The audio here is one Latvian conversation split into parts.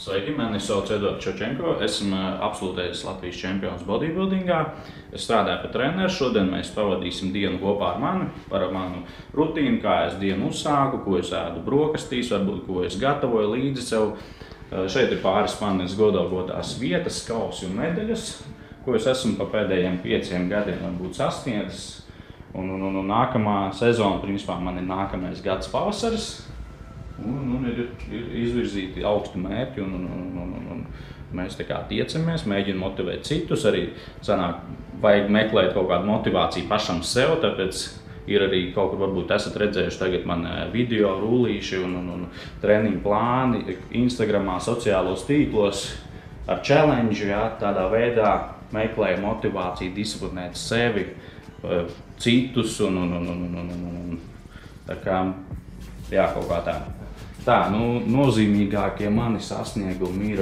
Sveiki, mani sauc Eduards Čočenko. Esmu absolūtais Latvijas čempions bodybuildingā. Es strādāju par treneru. Šodien mēs pavadīsim dienu kopā ar mani, par manu rutīnu, kā es dienu uzsāku, ko es ēdu brokastīs, varbūt ko es gatavoju līdzi sev. Šeit ir pāris manas godalgotās vietas, kausi un medaļas, ko es esmu pa pēdējiem 5 gadiem varbūt sasniedzis. Un nākamā sezona, principā, man ir nākamais gads pavasaris. Un ir izvirzīti augsti mērķi, un mēs tā kā tiecamies, mēģinam motivēt citus. Arī sanāk, vajag meklēt kaut kādu motivāciju pašam sev, tāpēc ir arī kaut kur varbūt esat redzējuši tagad man video rullīši un treniņu plāni Instagramā, sociālos tīklos ar challenge, jā, tādā veidā meklēju motivāciju, disciplinēt sevi, citus un tā kā, jā, kaut kā tā. Tā, nozīmīgākie mani sasniegumi ir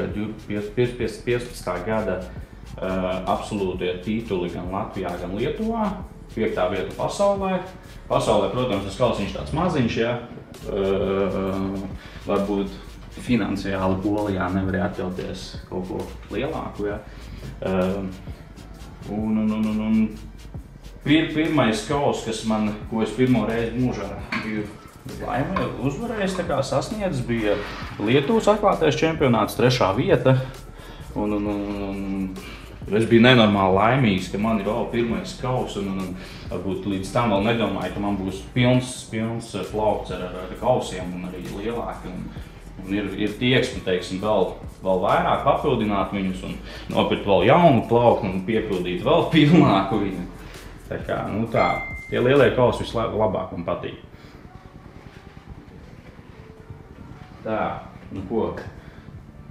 15. gada absolūtie tituli gan Latvijā, gan Lietuvā. 5. vieta pasaulē. Pasaulē, protams, tas kausiņš tāds maziņš, ja. Varbūt finansiāli Polijā nevarēja atļauties kaut ko lielāku, ja. Pirmais kaus, ko es pirmo reizi mūžā biju laimē uzvarējis, tā kā sasniedzis, bija Lietuvas atklātais čempionāts, 3. vieta. Es biju nenormāli laimīgs, ka man ir vēl pirmais kaus, un varbūt līdz tam vēl nedomāju, ka man būs pilns plaukts ar kausiem un arī lielāki. Un ir tieksme, teiksim, vēl vairāk papildināt viņus un nopirkt vēl jaunu plauktu un piepildīt vēl pilnāku viņu. Tā kā, tie lielie kausi vislabāk man patīk. Tā, ko?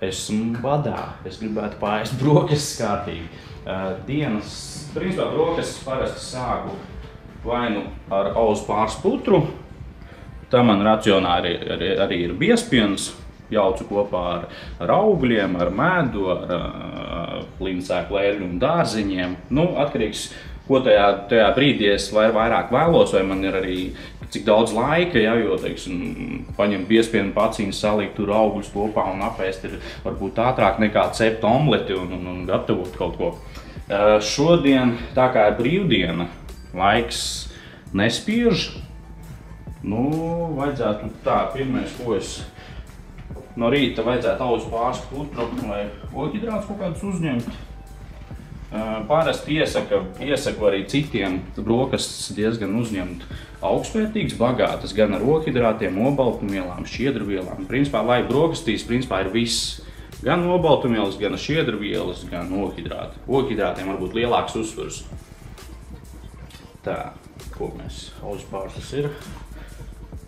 Esmu badā. Es gribētu paēst brokastis kārtīgi. Principā brokastis parasti sāku vai nu ar auzu pāris putru. Tā man racionā arī ir biezpiens. Jaucu kopā ar augļiem, ar medu, ar linsēku lērļu un dārziņiem. Atkarīgs, ko tajā brīdī es vairāk vēlos, vai man ir arī cik daudz laika, ja, jo, teiksim, paņemt biezpienu paciņu, salikt tur augļus kopā un apēst ir varbūt ātrāk nekā cept omleti un gatavot kaut ko. Šodien, tā kā ir brīvdiena, laiks nespiež, vajadzētu tā, pirmais, ko es no rīta vajadzētu auzu pāris putru vai ogļhidrātus kaut kādus uzņemt. Parasti iesaku arī citiem brokastis diezgan uzņemt augstvērtīgas, bagātas gan ar ogļhidrātiem, olbaltumvielām, šķiedrvielām. Principā, lai brokastīs, principā ir viss. Gan olbaltumvielas, gan šķiedrvielas, gan ogļhidrāti. Ogļhidrātiem varbūt lielāks uzsvars. Tā, ko mēs auzu pāris tas ir.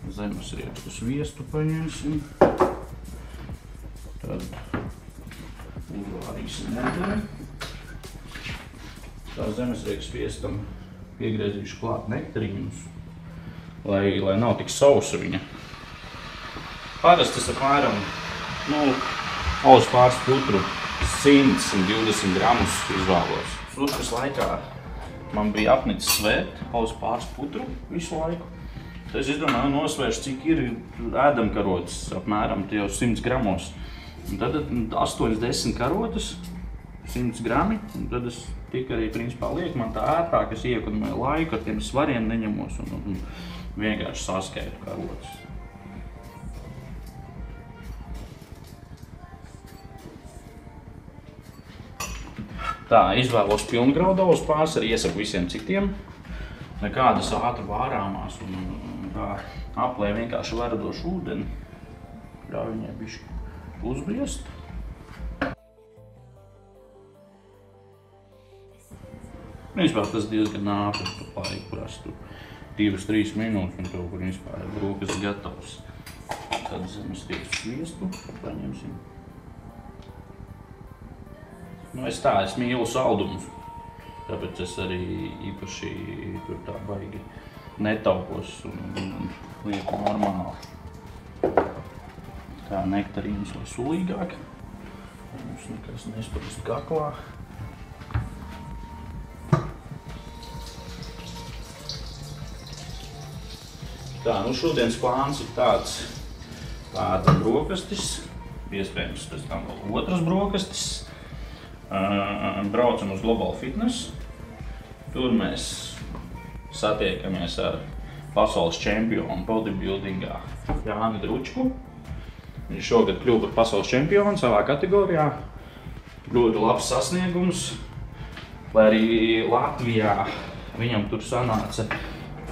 Zemesriekstu sviestu paņemsim. Tad uzvārīsim nedēļu. Tā zemesriekstu sviestam piegriezīšu klāt nektarīnus, lai nav tik sausa viņa. Parasti tas apmēram, auzu pāris putru 100–120 gramus izvēlos. Sutras laikā man bija apnicis svērt auzu pāris putru visu laiku. Tad es izdomāju, nosvēršu, cik ir ēdamkarotes, apmēram jau 100 gramos. Un tad 8–10 karotes, 100 grami, un tad es tik arī, principā, lieku man tā ētāk, es iekonomēju laiku, ar tiem svariem neņemos un vienkārši saskaitu karotes. Tā, izvēlos pilngraudu auzu pāris, arī iesaku visiem citiem. Nekādas ātri vārāmās un tā aplēju vienkārši veradošu ūdeni. Ļauj viņai bišķi uzbriest. Principā tas diezgan ātri laiku prasa, 2–3 minūtes un tev, principā, ir brokastis gatavs. Tad zemesriekstu sviestu paņemsim. Es mīlu saldumus, tāpēc es arī īpaši tur tā baigi netaupos un lieku normāli. Tā nektarīnas vai sulīgāk. Mums nekas nesprast kaklā. Tā, šodienas plāns ir tāds brokastis, iespējams pēc tam vēl otras brokastis. Braucam uz Global Fitness. Tur mēs satiekamies ar pasaules čempionu bodybuildingā Jāni Dručku. Viņš šogad kļuva par pasaules čempionu savā kategorijā. Ļoti labs sasniegums, lai arī Latvijā viņam tur sanāca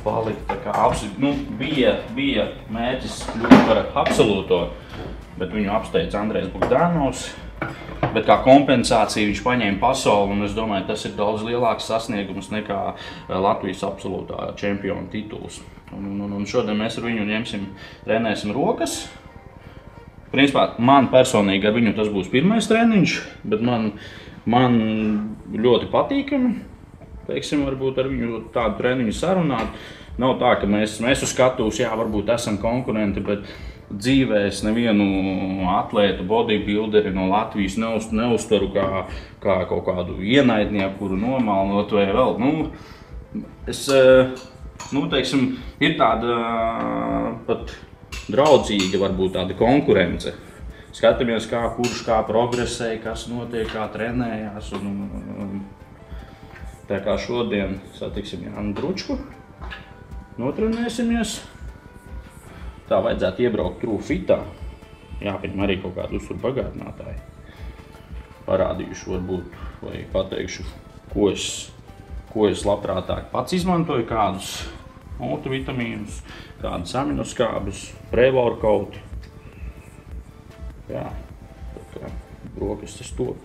palikt tā kā bija mērķis kļūt par absolūto, bet viņu apsteidz Andrejs Bogdanovs. Bet kā kompensācija viņš paņēma pasauli, un es domāju, tas ir daudz lielāks sasniegums nekā Latvijas absolūtā čempiona tituls. Un šodien mēs ar viņu trenēsim rokas. Principā man personīgi ar viņu tas būs pirmais treniņš, bet man ļoti patīkami, teiksim, varbūt ar viņu tādu treniņu sarunāt. Nav tā, ka mēs uz skatuves, jā, varbūt esam konkurenti, bet dzīvē es nevienu atlētu, bodybuilderi no Latvijas neuztveru kā kaut kādu ienaidnieku, kuru nomalnot vai vēl. Teiksim, ir tāda pat draudzīga, varbūt tāda konkurence. Skatāmies, kurš kā progresēja, kas notiek, kā trenējās. Tā kā šodien satiksim Jānu Dručku, notrenēsimies. Tā vajadzētu iebraukt TrueFitā. Jāpieņem arī kaut kādu uzturu bagātinātāju. Parādīšu varbūt, vai pateikšu, ko es labprātāk pats izmantoju, kādus multivitamīnus, kādus aminoskābus, pre-workouti. Jā, tā kā brokastis top.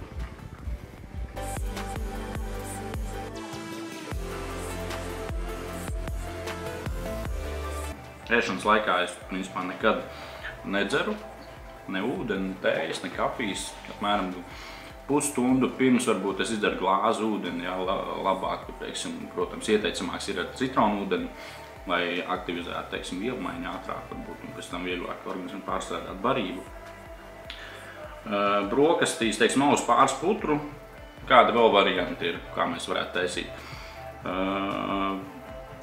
Ēšanas laikā es principā nekad nedzeru ne ūdeni, ne tējas, ne kafijas. Apmēram pusstundu pirms varbūt es izdaru glāzi ūdeni, jā, labāk, teiksim, protams, ieteicamāks ir ar citronu ūdeni, lai aktivizētu, teiksim, vielmaiņu ātrāk varbūt, un pēc tam vieglāk organismu pārstrādāt barību. Brokastīs, teiksim, uz pāris putru, kāda vēl varianti ir, kā mēs varētu taisīt.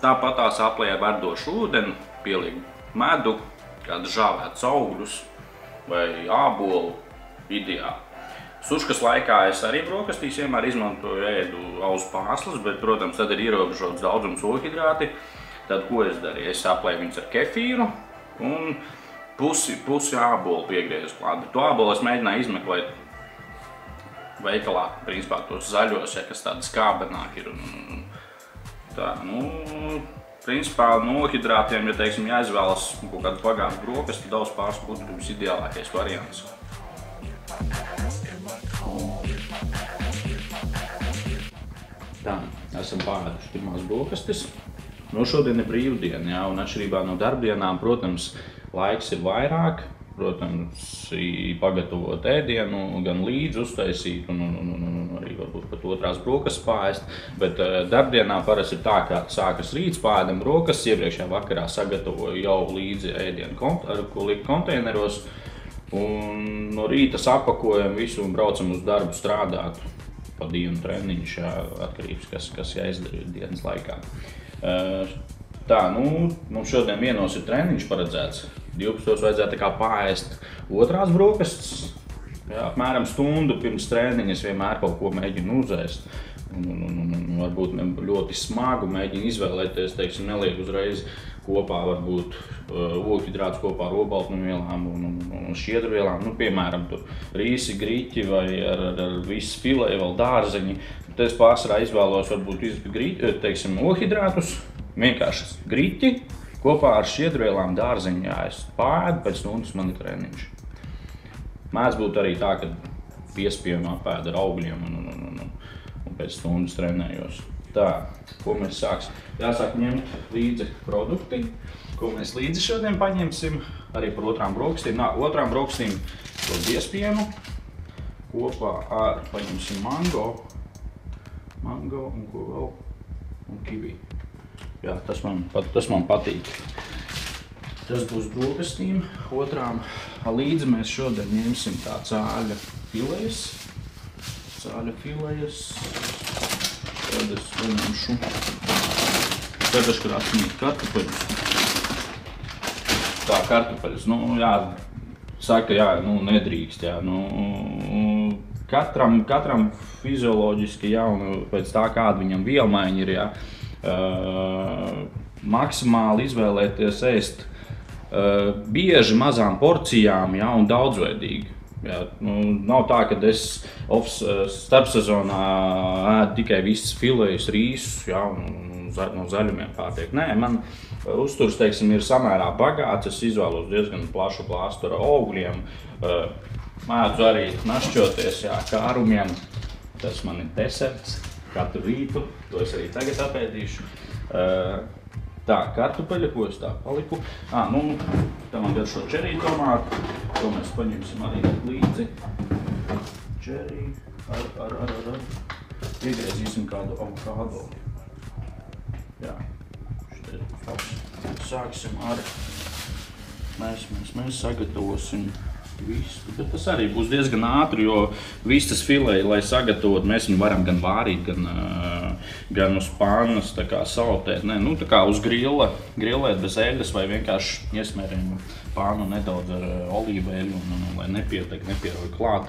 Tāpat tās aplē ar verdošu ūdeni, pieliek medu, kādu žāvētus augļus vai ābolu ideāli. Suškas laikā es arī brokastīs vienmēr izmantoju ēdu auzu pārslas, bet, protams, tad ir ierobežots daudzums ogļhidrāti. Tad, ko es darīju? Es aplēju viņus ar kefīru un pusi ābolu piegriezu klāt. To ābolu es mēģināju izmeklēt veikalā, principā tos zaļos, ja, kas tādi skābenāk ir. Tā, principā no ogļhidrātiem, ja, teiksim, jāizvēlas kaut kādu pagātu brokasti, daudz pāris putru ir visideālākais variants. Tā, esam pārēduši pirmās brokastis. Šodien ir brīvdiena, jā, un atšķirībā no darbdienām, protams, laiks ir vairāk. Protams, pagatavot ēdienu, gan līdzi uztaisīt, un arī varbūt pat otrās brokastis paēst. Bet darbdienā parasti ir tā, ka sākas rīts, paēdam brokastis, iepriekšējā vakarā sagatavoju jau līdzi ēdienu, ko likt konteineros. Un no rīta sapakojam visu un braucam uz darbu strādāt. Pa dienu treniņš, atkarības, kas jāizdara dienas laikā. Tā, mums šodien vienos ir treniņš paredzēts. 12. vajadzētu tā kā paēst otrās brokastis. Jā, apmēram stundu pirms treniņa es vienmēr kaut ko mēģinu uzēst. Un varbūt ļoti smagu mēģinu izvēlēties, teiksim, neliek uzreiz kopā varbūt ogļhidrātus kopā ar olbaltumvielām un šķiedrvielām. Piemēram, tur rīsi, griķi vai ar visu filēju, vēl dārzeņi. Tad es pārsvarā izvēlos varbūt teiksim, ogļhidrātus, vienkārši griķi kopā ar šķiedrvielām, dārzeņi, jā, es paēdu, pēc stundas man ir treniņš. Mēdz būt arī tā, ka piespiedu apēdu ar augļiem un pēc stundas trenējos. Tā, ko mēs sāksim? Jāsāk ņemt līdzi produkti, ko mēs līdzi šodien paņemsim, arī par otrām brokastīm. Otrām brokastīm to biespienu kopā ar, paņemsim mango un ko vēl, un kivi. Jā, tas man patīk. Tas būs brokastīm. Otrām līdzi mēs šodien ņemsim tā cāļa filejas. Tad es paņemšu kartupeļus. Tā, kartupeļus. Jā, saka, jā, nu, nedrīkst, jā, nu, katram fizioloģiski, jā, un pēc tā, kāda viņam vielmaiņa ir, jā, maksimāli izvēlēties ēst bieži mazām porcijām, jā, un daudzveidīgi. Jā, nu, nav tā, ka es starpsezonā ēdu tikai visas filējus, rīsus, jā, un no zaļumiem pārtiek. Nē, man uzturs, teiksim, ir samērā bagāts, es izvēlos diezgan plašu klāstu ar augļiem, mēdzu arī našķoties, jā, kārumiem, tas man ir deserts katru rītu, to es arī tagad apēdīšu. Tā, kartupeļa, ko es tā paliku. Nu, tā man garšo čerī tomātu, to mēs paņemsim arī līdzi. Čerī, iegriezīsim kādu avokādo. Jā, šeit ir labs. Sāksim ar, mēs sagatavosim vistu, bet tas arī būs diezgan ātri, jo vistas filēji, lai sagatavot, mēs viņu varam gan vārīt, gan uz pannas, tā kā sautēt, ne, nu tā kā uz grillēt bez eļas vai vienkārši iesmērējam pannu nedaudz ar olīveļu, lai nepieroj klāt.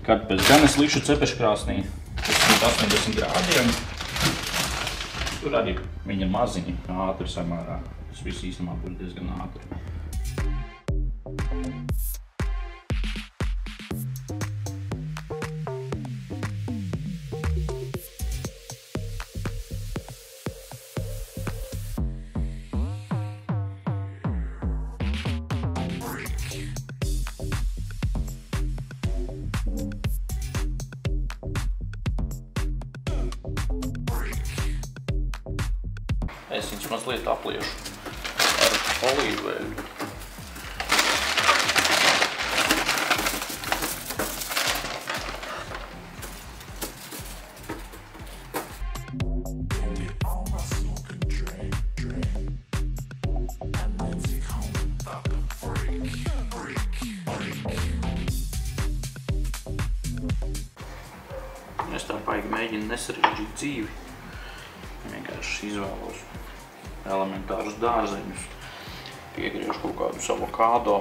Kartupeļus gan es likšu cepeškrāsnī 180 grādiem, tur arī viņi ir maziņi, ātri samērā, tas viss īstenībā būs diezgan ātri. Es viņus mazliet apliešu ar olīveļu. Es tā paigi mēģinu nesarežģīt dzīvi. Vienkārši izvēlos elementārus dārzeņus, piegriežu kaut kādus avokādo,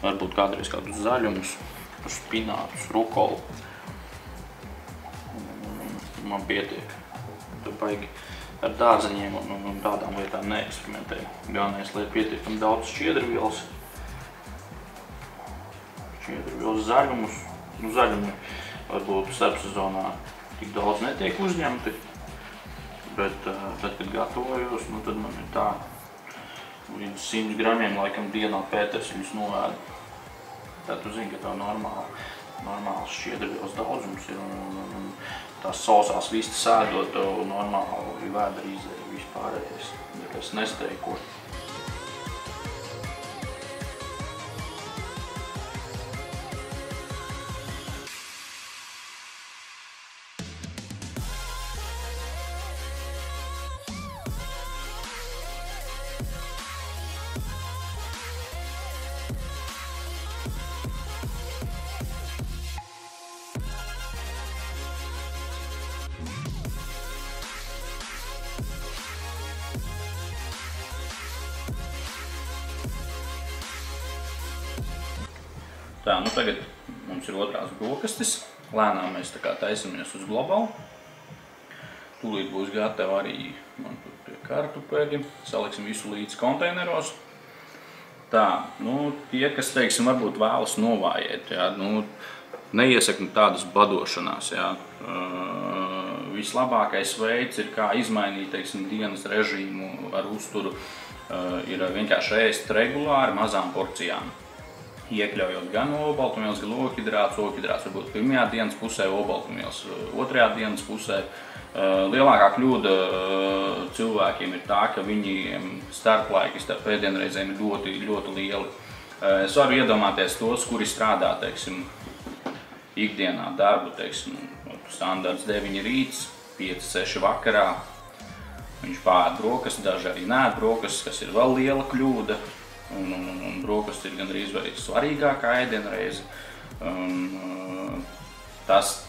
varbūt kādreiz kādus zaļumus, spinātus, rukolu. Man pietiek. Tur baigi ar dārzeņiem un tādām lietām neeksperimentēju. Galvenais, lai ir pietiekami daudz šķiedrvielas. Šķiedrvielas zaļumus. Nu, zaļumi varbūt starpsezonā tik daudz netiek uzņemti. Bet, kad gatavojos, nu, tad man ir tā, līdz 100 gramiem laikam dienā pēters viņus noēdu. Tad tu zini, ka tev normāls šķiedrvielas daudzums ir un tās sausās vistas ēdot tev normāli vēdra izēja vispārējais, nekas nesteiko. Tā, nu tagad mums ir otrās brokastis. Lēnām mēs tā kā taisamies uz globālu. Tūlīt būs gatavi arī man tur tie kartupeļi. Saliksim visu līdz konteineros. Tā, nu tie, kas, teiksim, varbūt vēlas novājiet, jā, nu neiesaku tādas badošanās, jā. Vislabākais veids ir, kā izmainīt, teiksim, dienas režīmu ar uzturu, ir vienkārši ēst regulāri mazām porcijām. Iekļaujot gan olbaltumvielas, gan ogļhidrātus. Ogļhidrāts varbūt pirmajā dienas pusē, olbaltumvielas otrajā dienas pusē. Lielākā kļūda cilvēkiem ir tā, ka viņiem starplaiki starp ēdienreizēm ir ļoti, ļoti lieli. Es varu iedomāties tos, kuri strādā, teiksim, ikdienā darbu, teiksim, standarts 9 rīts, 5-6 vakarā. Viņš pāēd brokastis, daži arī neēd brokastis, kas ir vēl liela kļūda. Un brokastis ir gandrīz vai svarīgākā ēdienreize.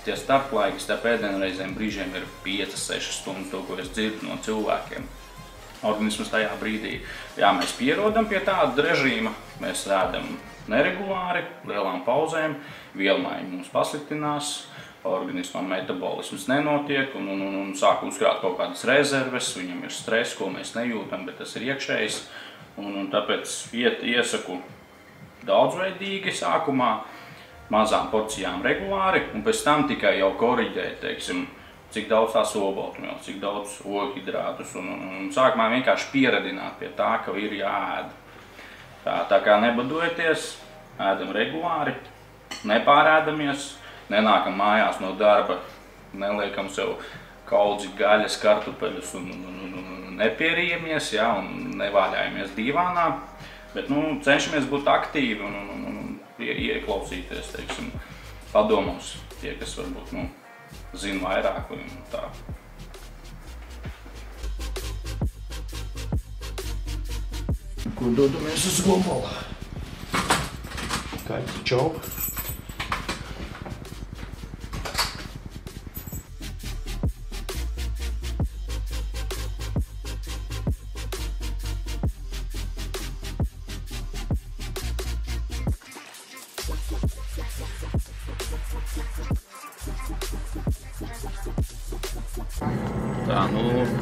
Tie starplaiki starp ēdienreizēm brīžiem ir 5-6 stundas, to, ko es dzirdu no cilvēkiem. Organisms tajā brīdī, jā, mēs pierodam pie tāda režīma, mēs ēdam neregulāri, lielām pauzēm, vielmaiņa mums pasliktinās, organismam metabolisms nenotiek un sāk uzkrāt kaut kādas rezerves, viņam ir stress, ko mēs nejūtam, bet tas ir iekšējs. Un tāpēc iesaku daudzveidīgi sākumā, mazām porcijām regulāri, un pēc tam tikai jau koriģēt, teiksim, cik daudz tās olbaltumvielas, cik daudz ogļhidrātus, un sākumā vienkārši pieradināt pie tā, ka ir jāēd. Tā kā nebadojieties, ēdam regulāri, nepārēdamies, nenākam mājās no darba, neliekam sev kaudzi gaļas, kartupeļus un nepierījamies, ja, un nevāļājamies dīvānā, bet cenšamies būt aktīvi un ieklausīties, teiksim, padomos tie, kas varbūt zina vairāk un tā. Kur dodamies uz Gombalu? Kaits, čau! Tā,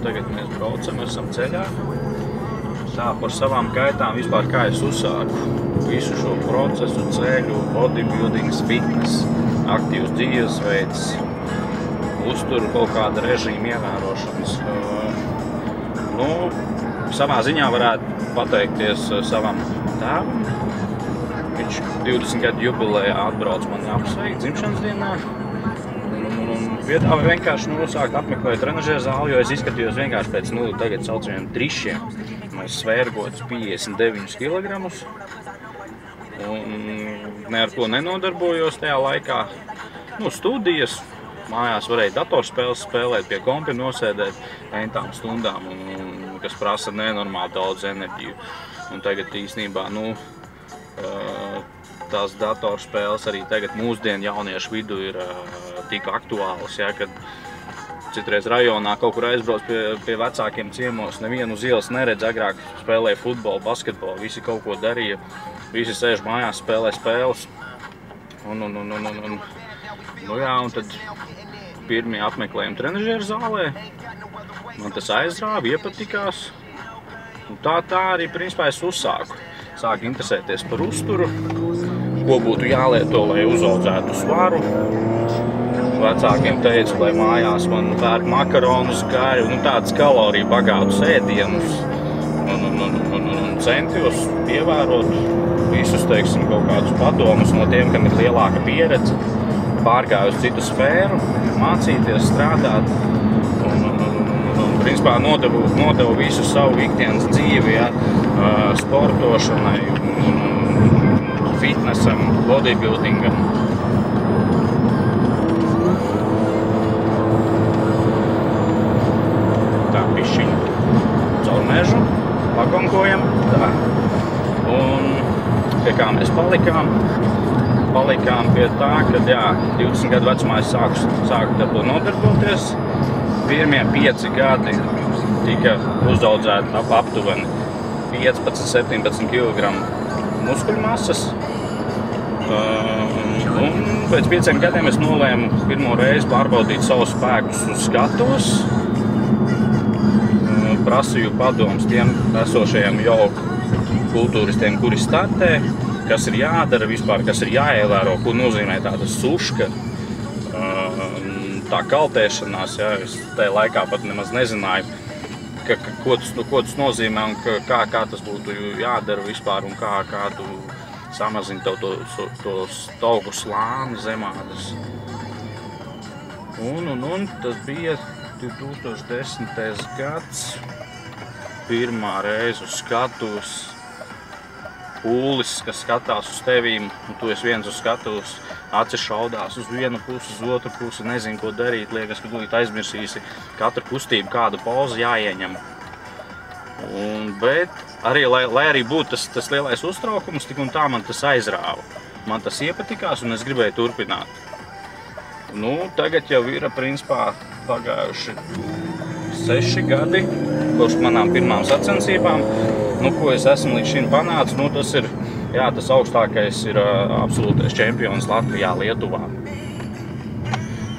tagad mēs braucam, esam ceļā. Tā, par savām gaitām vispār kā es uzsāku visu šo procesu, ceļu, bodybuildings, fitness, aktīvs dzīvesveids, uzturu kaut kāda režīma ievērošanas. Savā ziņā varētu pateikties savam tēvam. Viņš 20 gadu jubilejā atbrauc mani apsveikt dzimšanas dienā. Piedāvāja vienkārši sākt apmeklēt trenažera zāli, jo es izskatījos vienkārši pēc tagad saucamiem trišiem. Es svēru kaut 59 kilogramus un ne ar ko nenodarbojos tajā laikā. Studijas, mājās varēja datorspēles spēlēt, pie kompi nosēdēt entām stundām, kas prasa nenormāli daudz enerģiju. Un tagad īstenībā, tās datorspēles arī tagad mūsdienu jauniešu vidū ir tik aktuāls, ja, kad citreiz rajonā kaut kur aizbrauc pie vecākiem ciemos, nevienu uz ielas neredz, agrāk spēlēja futbolu, basketbolu, visi kaut ko darīja, visi sēž mājās, spēlē spēles. Un tad pirmie apmeklējumi trenažera zālē, man tas aizrāva, iepatikās. Tā arī principā es uzsāku. Sāku interesēties par uzturu, ko būtu jālieto, lai uzaudzētu svaru. Vecākiem teicu, lai mājās man pērk makaronus, gaļu, tādus kaloriju bagātus ēdienus. Un centos ievērot visus, teiksim, kaut kādus padomus no tiem, kam ir lielāka pieredze. Pārgāju uz citu sfēru, mācīties, strādāt. Principā nodevu visu savu ikdienas dzīvi, ja, sportošanai, fitnessam, bodybuildingam. Tā pišķiņu caur mežu, pagonkojam. Tā. Un pie kā mēs palikām? Palikām pie tā, ka 20 gadu vecumā es sāku ar to nodarboties. Pirmie 5 gadi tika uzaudzēti aptuveni 15–17 kg muskuļu masas. Un pēc 5 gadiem es nolēmu pirmo reizi pārbaudīt savus spēkus uz skatuves. Prasīju padomus tiem esošajiem jau kultūristiem, kuri startē, kas ir jādara vispār, kas ir jāievēro, ko nozīmē tāda suška. Tā kaltēšanās, ja, es tajā laikā pat nemaz nezināju, ko tas nozīmē un kā tas būtu jādara vispār un kādu samazina to staugu slāni zemādas. Un tas bija 2010. gads, pirmā reize uz skatuves, pūlis, kas skatās uz tevīm, un tu esi viens uz skatuves. Acis šaudās uz vienu pusi, uz otru pusi, nezinu, ko darīt, liekas, ka tūlīt aizmirsīsi katru kustību, kādu pozu jāieņem. Bet arī, lai arī būtu tas lielais uztraukums, tik un tā man tas aizrāva. Man tas iepatikās un es gribēju turpināt. Tagad jau ir, principā, pagājuši 6 gadi kopš manām pirmām sacensībām. Ko es esmu līdz šim panācis, tas ir Jā, tas augstākais ir absolūtais čempions Latvijā, Lietuvā.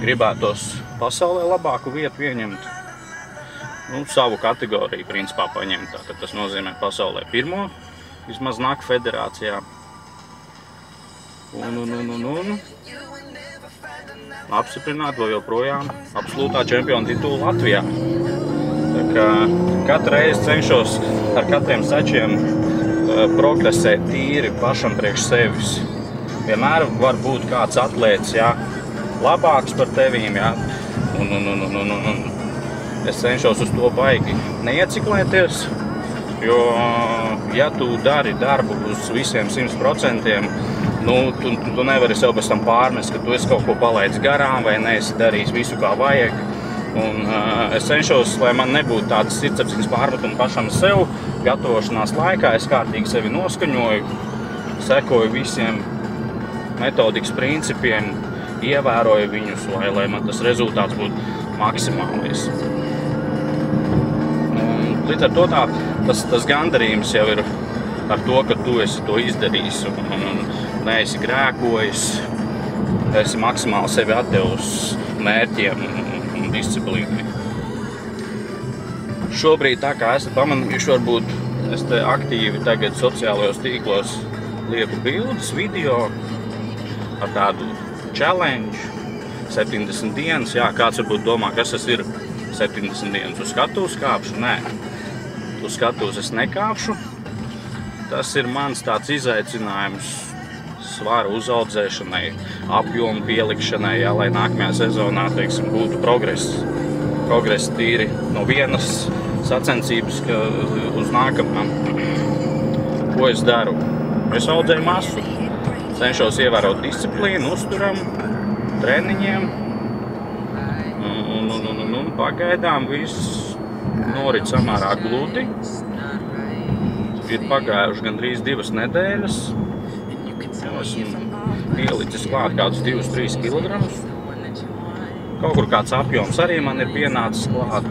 Gribētos pasaulē labāku vietu ieņemt. Savu kategoriju principā paņemt. Tātad tas nozīmē pasaulē pirmo, vismaz NAK federācijā. Un apstiprināt vēl joprojām absolūtā čempiona titulu Latvijā. Tā kā katru reizi cenšos ar katriem sačiem progresēt tīri pašam priekš sevis. Vienmēr var būt kāds atlēts, jā, labāks par tevīm, jā. Un es cenšos uz to baigi neieciklēties, jo, ja tu dari darbu uz visiem 100%, tu nevari sev bez tam pārmest, ka tu esi kaut ko palaidis garām vai neesi darījis visu, kā vajag. Un es cenšos, lai man nebūtu tādas sirdsapziņas pārmetumi pašam sev, gatavošanās laikā es kārtīgi sevi noskaņoju, sekoju visiem metodikas principiem, ievēroju viņus, lai man tas rezultāts būtu maksimālais. Līdz ar to tas gandarījums jau ir ar to, ka tu esi to izdarījis un neesi grēkojis, esi maksimāli sevi atdevis mērķiem un disciplīnai. Šobrīd, tā kā esat pamanījuši, varbūt es te aktīvi tagad sociālajos tīklos lieku bildes, video ar tādu challenge, 70 dienas. Jā, kāds varbūt domā, kas tas ir 70 dienas uz skatuves kāpšu? Nē, uz skatuves es nekāpšu. Tas ir mans tāds izaicinājums svaru uzaudzēšanai, apjomu pielikšanai, jā, lai nākamajā sezonā, teiksim, būtu progress tīri no vienas sacensības uz nākamām. Ko es daru? Es audzēju masu, cenšos ievērot disciplīnu, uzturam, treniņiem, un pagaidām viss norit samērā gludi. Ir pagājuši gandrīz 2 nedēļas. Esmu pielicis klāt kādus 2-3 kilogramus. Kaut kur kāds apjoms arī man ir pienācis klāt.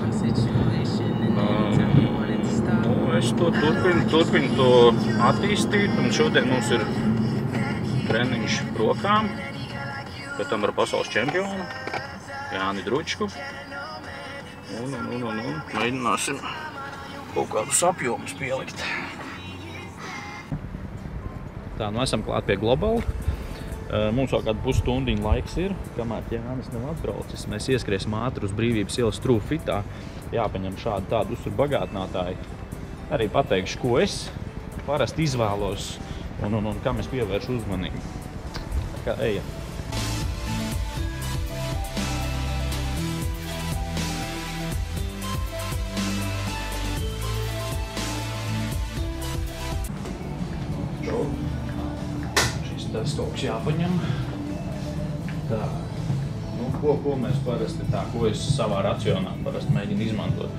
Es to turpinu to attīstīt, un šodien mums ir treniņš rokām, pēc tam ar pasaules čempionu Jāni Dručku. Un mēģināsim kaut kādus apjomus pielikt. Tā, esam klāt pie Global. Mums vēl kādu pusstundiņu laiks ir, kamēr Jānis nav atbraucis. Mēs ieskriesim ātri uz Brīvības ielas True Fitā. Jāpaņem šādi tādu uzturu bagātinātāji. Arī pateikšu, ko es parasti izvēlos un kam es pievēršu uzmanību. Tā kā ejam. Tas kaut kas jāpaņem. Tā, ko mēs parasti ko es savā racionā parasti mēģinu izmantot.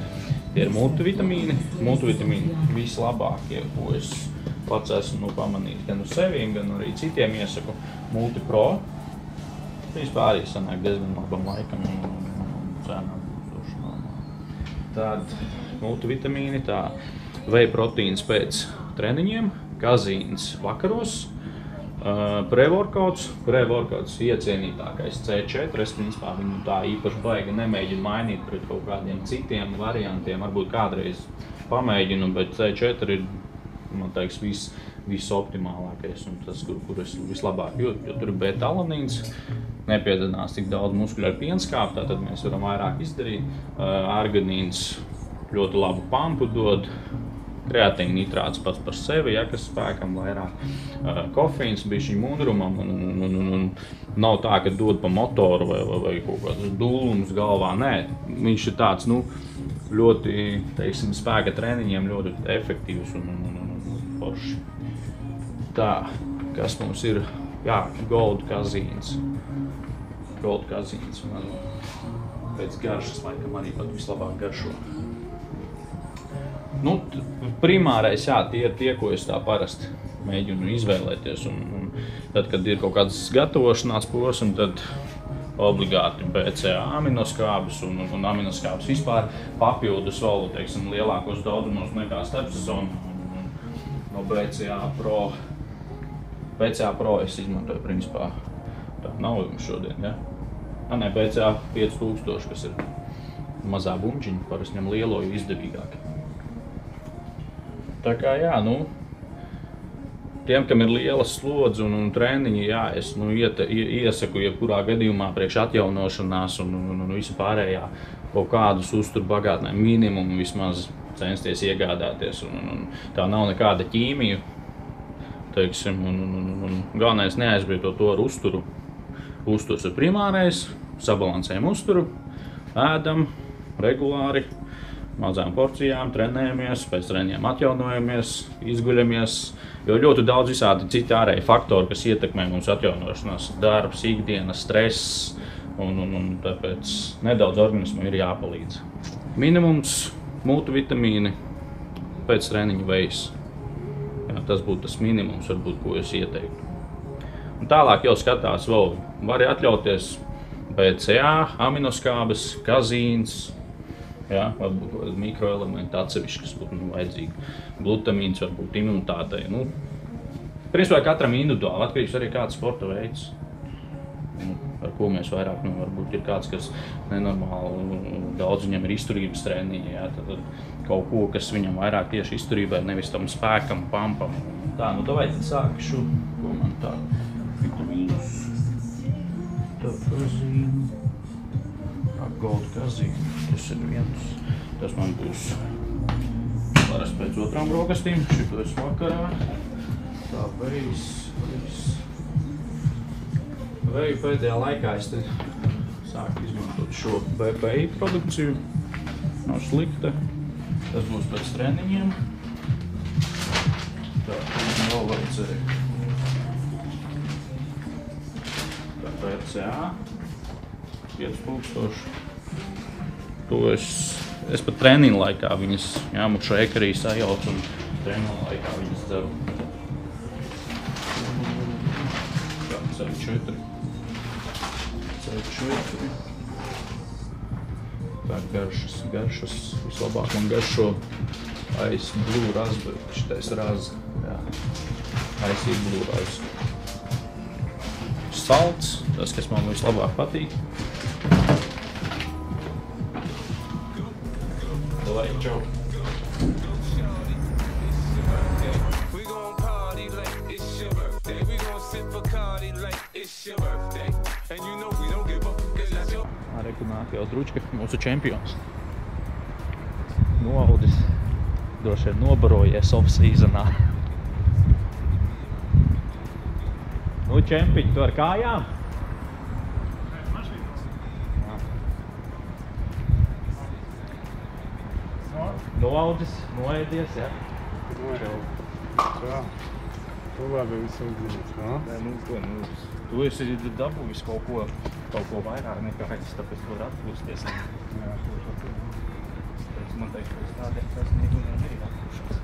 Tie ir multivitamīni. Multivitamīni vislabākie, ko es pats esmu pamanījis gan uz seviem, gan arī citiem iesaku. Multipro. Vispār arī sanāk diezgan labam laikam un cenām. Tad multivitamīni, whey proteīns pēc treniņiem, kazīns vakaros. Pre-workouts iecienītākais C4, es principā viņu tā īpaši baigi nemēģinu mainīt pret kaut kādiem citiem variantiem, varbūt kādreiz pamēģinu, bet C4 ir, man teiks, visoptimālākais un tas, kur es vislabāk jūtu, jo tur ir beta-alanīns, nepiedzinās tik daudz muskuļu ar pienskāpu, tātad mēs varam vairāk izdarīt, arganīns ļoti labu pampu dod, kreatīna nitrāts pats par sevi, ja, kas spēkam vairāk, kofeīns bišķiņ mundrumam un nav tā, ka dod pa motoru vai kaut kādus dūlumus galvā, nē, viņš ir tāds, ļoti, teiksim, spēka treniņiem ļoti efektīvs un forši. Tā, kas mums ir, jā, Gold kazīns, man pēc garšas laikam arī pat vislabāk garšo. Primārais, jā, tie ir tie, ko es tā parasti mēģinu izvēlēties, un tad, kad ir kaut kāds gatavošanās posms, tad obligāti BCA aminoskābes un aminoskābes vispār papildus vēl, teiksim, lielākos daudzumos nekā starpsezonu no BCA Pro PCA Pro es izmantoju principā. Tā nav jums šodien, ja? Nē, PCA 5000, kas ir mazā bumčiņa, parasti ņem lielo, jo izdevīgāk. Tā kā jā, tiem, kam ir lielas slodzi un treniņi, jā, es iesaku jebkurā gadījumā priekš atjaunošanās un visu pārējā kaut kādus uzturu bagātnē minimumu vismaz censties iegādāties. Tā nav nekāda ķīmija, teiksim, un galvenais neaizbrietot to ar uzturu. Uzturs ir primārais, sabalansējam uzturu, ēdam regulāri, mazām porcijām, trenējamies, pēc treniņiem atjaunojamies, izguļamies, jo ļoti daudz visādi citi ārēji faktori, kas ietekmē mums atjaunošanās, darbs, ikdiena, stress, un tāpēc nedaudz organismam ir jāpalīdz. Minimums multivitamīni pēc treniņa vejas. Jā, tas būtu tas minimums, varbūt, ko es ieteiktu. Un tālāk jau skatās vēl, var atļauties BCA, aminoskābes, kazīns, jā, varbūt mikroelementi atsevišķi, kas būtu vajadzīgi. Glutamīns varbūt imunitātei. Principā katram individuāli atkarīgs arī kāds sporta veids. Ar ko mēs vairāk, varbūt ir kāds, kas nenormāli daudz viņam ir izturības treniņi, jā, tad kaut ko, kas viņam vairāk tieši izturībai, nevis tam spēkam, pampam. Tā, davai tad sākšu, ko man tā vitamīnus, tā kazīnu, gold kazīnu, tas ir viens, tas man būs parasti pēc otrām brokastīm, šito es vakarā, tā vejas. Veju pēdējā laikā es te sāku izmantot šo BPI produkciju, nav slikta, tas būs pēc treniņiem, tā vēl vajadzēja. Tā PCA 5000. To es pat treniņu laikā viņas, jāmukšo ekarī sajauc un treniņu laikā viņas dzeru. Tā, C4. Tā garšas, vislabāk man garšo Ice Blue Raspberry, šitais raz, jā, Ice Blue Raz. Salts, tas, kas man vislabāk patīk. Davai, čau! Rekunāk jau Dručka, mūsu čempions. Noaudis, droši vien nobarojies off-seasonā. Čempiņi, tu ar kājām? Noaudis, noēdies, jā? Čau. Tu labi visu uzdzīvības, nā? Tu esi dabūjis kaut ko vairāk nekā es, tāpēc tu vari atpūsties. Jā, Tāpēc man teikt, ka es tādēļ tas neguniem ir atpūšās.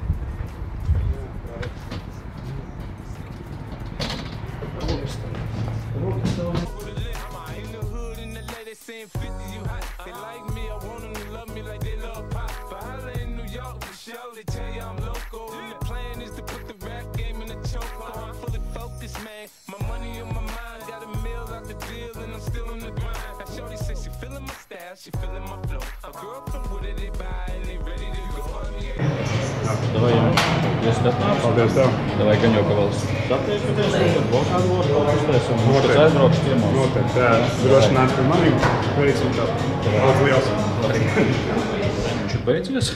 Davai, jūs skatās? Paldies tev. Davai, gan jau, ka vēl satiekaties, tad vēl kādu vārdu paldies, un mums tas aizbraukšu ciemos. Noteikti, jā. Droši nāc pie manīm, veicam tā. Paldies liels. Viņš ir beidzies.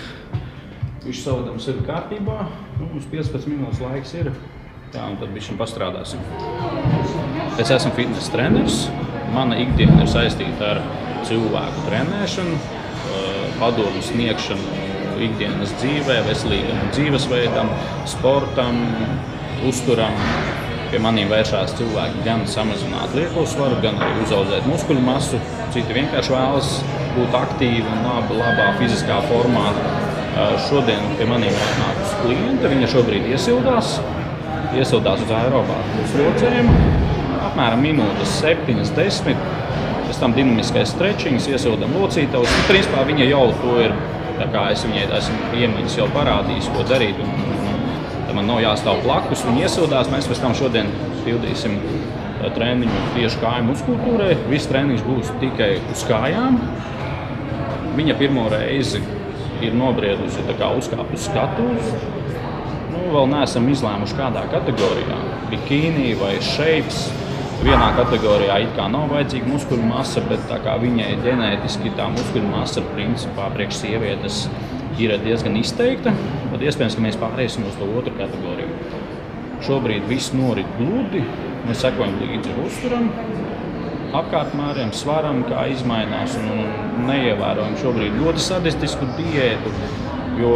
Viņš savadams ir kārtībā. Mums 15 minūtes laiks ir. Tā, un tad bišķiņ pastrādāsim. Es esmu fitness treneris. Mana ikdiena ir saistīta ar cilvēku trenēšanu, padomu sniegšanu ikdienas dzīvē, veselīgam dzīvesveidam, sportam, uzturam. Pie maniem vēršās cilvēki gan samazināt lieko svaru, gan arī uzaudzēt muskuļu masu. Citi vienkārši vēlas būt aktīvi un labā fiziskā formā. Šodien pie maniem nākus klienta, viņa šobrīd iesildās uz aerobāru slocēm, apmēram minūtes 7-10. Pēc tam dinamiskais stretchings, iesildam locītavus. Principā viņa jau to ir, tā kā es viņai esmu iemaņas jau parādījis, ko darīt. Un man nav jāstāv blakus, viņa iesildās. Mēs pēc tam šodien pildīsim treniņu tieši kāju muskultūrai. Viss treniņš būs tikai uz kājām. Viņa pirmo reizi ir nobriedusi uzkāpt uz skatuves. Vēl neesam izlēmuši kādā kategorijā. Bikīni vai shapes. Vienā kategorijā it kā nav vajadzīga muskuļu masa, bet tā kā viņai ģenētiski tā muskuļu masa principā priekš sievietes ir diezgan izteikta, tad iespējams, ka mēs pārēsim uz to otru kategoriju. Šobrīd viss norit gludi, mēs sekojam līdzi uzturam, apkārtmēriem, svaram, kā izmainās un neievērojam šobrīd ļoti sadistisku diētu, jo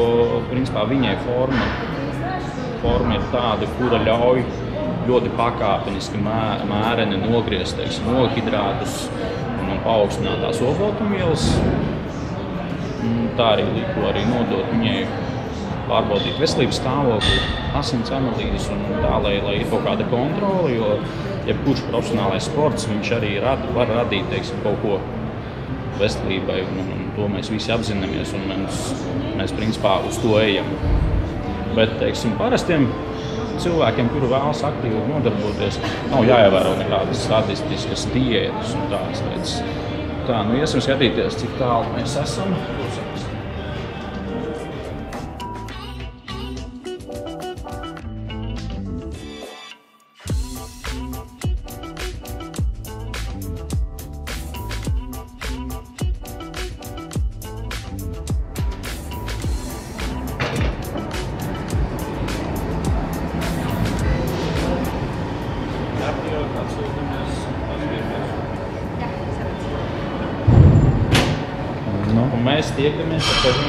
principā viņai forma ir tāda, kura ļauj ļoti pakāpeniski mēreni nogriezt, nohidrātus un paaugstināt tās olbaltumvielas. Tā arī liku nodot viņai pārbaudīt veselības stāvokli, asins analīzes un tā, lai ir kaut kāda kontrole, jo jebkurš profesionālais sports, viņš arī var radīt, kaut ko veselībai, un to mēs visi apzināmies, un mēs principā uz to ejam. Bet, parastiem cilvēkiem, kuri vēlas aktīvi nodarboties, nav jāievēro nekādas sadistiskas diētas un tādas lietas. Tā, iesim skatīties, cik tālu mēs esam. Mēs tiekamies ar tevi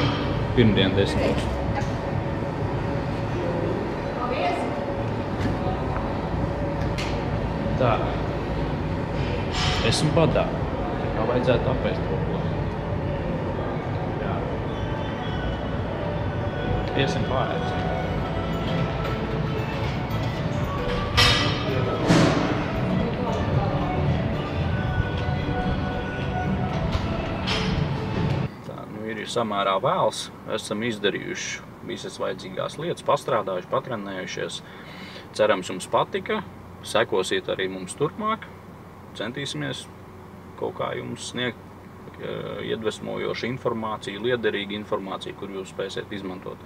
pirmdien 10. Tā. Esmu badā. Tā kā vajadzētu apēst kaut ko. Jā. Iesim pārēc. Samērā vēls, esam izdarījuši visas vajadzīgās lietas, pastrādājuši, patrenējušies. Cerams, jums patika, sekosiet arī mums turpmāk, centīsimies kaut kā jums sniegt iedvesmojošu informāciju, liederīgu informāciju, kur jūs spēsiet izmantot.